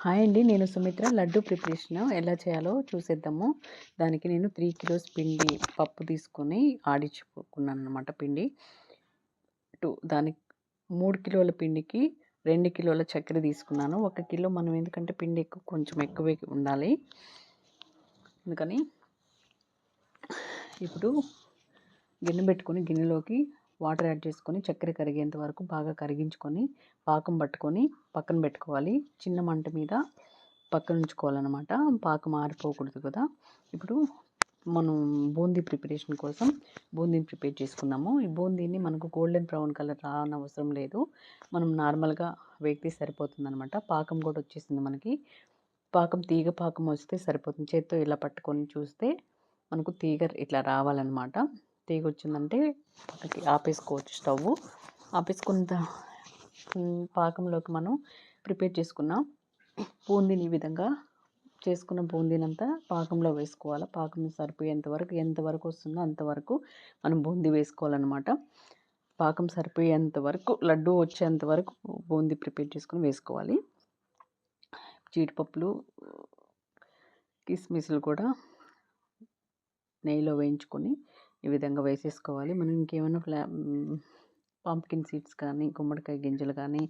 Hi అండి, నేను Sumitra. Laddu preparation ఎలా చేయాలో చూసేద్దాము. దానికి నేను 3 కిలోస్ పిండి పప్పు తీసుకొని ఆడించుకున్నాను అనమాట. పిండి దానికి 3 కిలోల పిండికి 2 కిలోల చక్కెర తీసుకున్నాను. 1 కిలో మనం ఎందుకంటే పిండి కొంచెం ఎక్కువే ఉండాలి, అందుకని ఇప్పుడు గిన్నె పెట్టుకొని గిన్నెలోకి వాటర్ యాడ్ చేసుకొని చక్కెర కరిగేంత వరకు బాగా కరిగించుకొని పాకం పట్టుకొని పక్కన పెట్టుకోవాలి. చిన్న మంట మీద పక్కన ఉంచుకోవాలన్నమాట. పాకం ఆరిపోకూడదు కదా. ఇప్పుడు మనం బూందీ ప్రిపరేషన్ కోసం బూందీని ప్రిపేర్ చేసుకుందాము. ఈ బూందీని మనకు గోల్డెన్ బ్రౌన్ కలర్ రానవసరం లేదు, మనం నార్మల్గా వేగితే సరిపోతుంది అనమాట. పాకం కూడా వచ్చేసింది మనకి. పాకం తీగ పాకం వస్తే సరిపోతుంది. చేత్తో ఇలా పట్టుకొని చూస్తే మనకు తీగ ఇట్లా రావాలన్నమాట. తీగ వచ్చిందంటే పక్కకి ఆపేసుకోవచ్చు. స్టవ్ ఆపేసుకున్న పాకంలోకి మనం ప్రిపేర్ చేసుకున్న బూందీని ఈ విధంగా చేసుకున్న బూందీనంతా పాకంలో వేసుకోవాలి. పాకం సరిపోయేంత వరకు, ఎంతవరకు వస్తుందో అంతవరకు మనం బూందీ వేసుకోవాలన్నమాట. పాకం సరిపోయేంత వరకు, లడ్డు వచ్చేంత వరకు బూందీ ప్రిపేర్ చేసుకుని వేసుకోవాలి. జీడిపప్పులు, కిస్మిస్లు కూడా నెయ్యిలో వేయించుకొని ఈ విధంగా వేసేసుకోవాలి. మనం ఇంకేమైనా పంప్కిన్ సీడ్స్ కానీ, గుమ్మడికాయ గింజలు కానీ,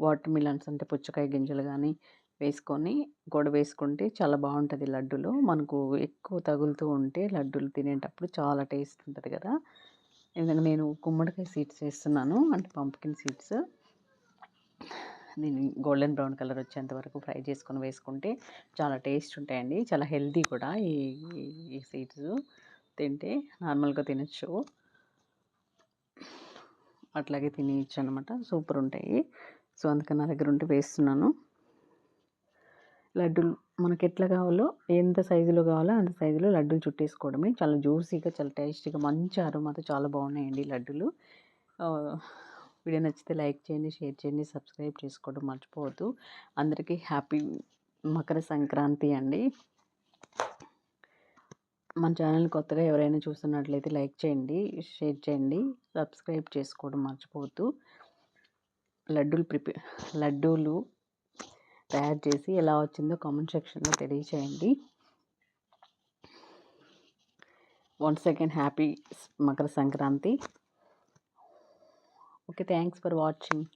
వాటర్ మిలన్స్ అంటే పుచ్చకాయ గింజలు కానీ వేసుకొని వేసుకుంటే చాలా బాగుంటుంది లడ్డులో. మనకు ఎక్కువ తగులుతూ ఉంటే లడ్డూలు తినేటప్పుడు చాలా టేస్ట్ ఉంటుంది కదా. ఎందుకంటే నేను గుమ్మడికాయ సీడ్స్ వేస్తున్నాను, అంటే పంప్కిన్ సీడ్స్. దీన్ని గోల్డెన్ బ్రౌన్ కలర్ వచ్చేంత వరకు ఫ్రై చేసుకొని వేసుకుంటే చాలా టేస్ట్ ఉంటాయండి. చాలా హెల్తీ కూడా ఈ సీడ్స్. తింటే నార్మల్గా తినచ్చు, అట్లాగే తినేయచ్చు అనమాట. సూపర్ ఉంటాయి. సో అందుకని నా దగ్గర ఉంటే వేస్తున్నాను. లడ్డూలు మనకి ఎట్లా కావాలో, ఎంత సైజులో కావాలో అంత సైజులో లడ్డూలు చుట్టేసుకోవడమే. చాలా జ్యూసీగా, చాలా టేస్టీగా, మంచి అరోమాతో చాలా బాగున్నాయండి లడ్డూలు. వీడియో నచ్చితే లైక్ చేయండి, షేర్ చేయండి, సబ్స్క్రైబ్ చేసుకోవడం మర్చిపోవద్దు. అందరికీ హ్యాపీ మకర సంక్రాంతి అండి. మన ఛానల్ కొత్తగా ఎవరైనా చూస్తున్నట్లయితే లైక్ చేయండి, షేర్ చేయండి, సబ్స్క్రైబ్ చేసుకోవడం మర్చిపోవద్దు. లడ్డూలు తయారు చేసి ఎలా వచ్చిందో కామెంట్ సెక్షన్లో తెలియచేయండి. Once again happy Makar Sankranti. Okay, thanks for watching.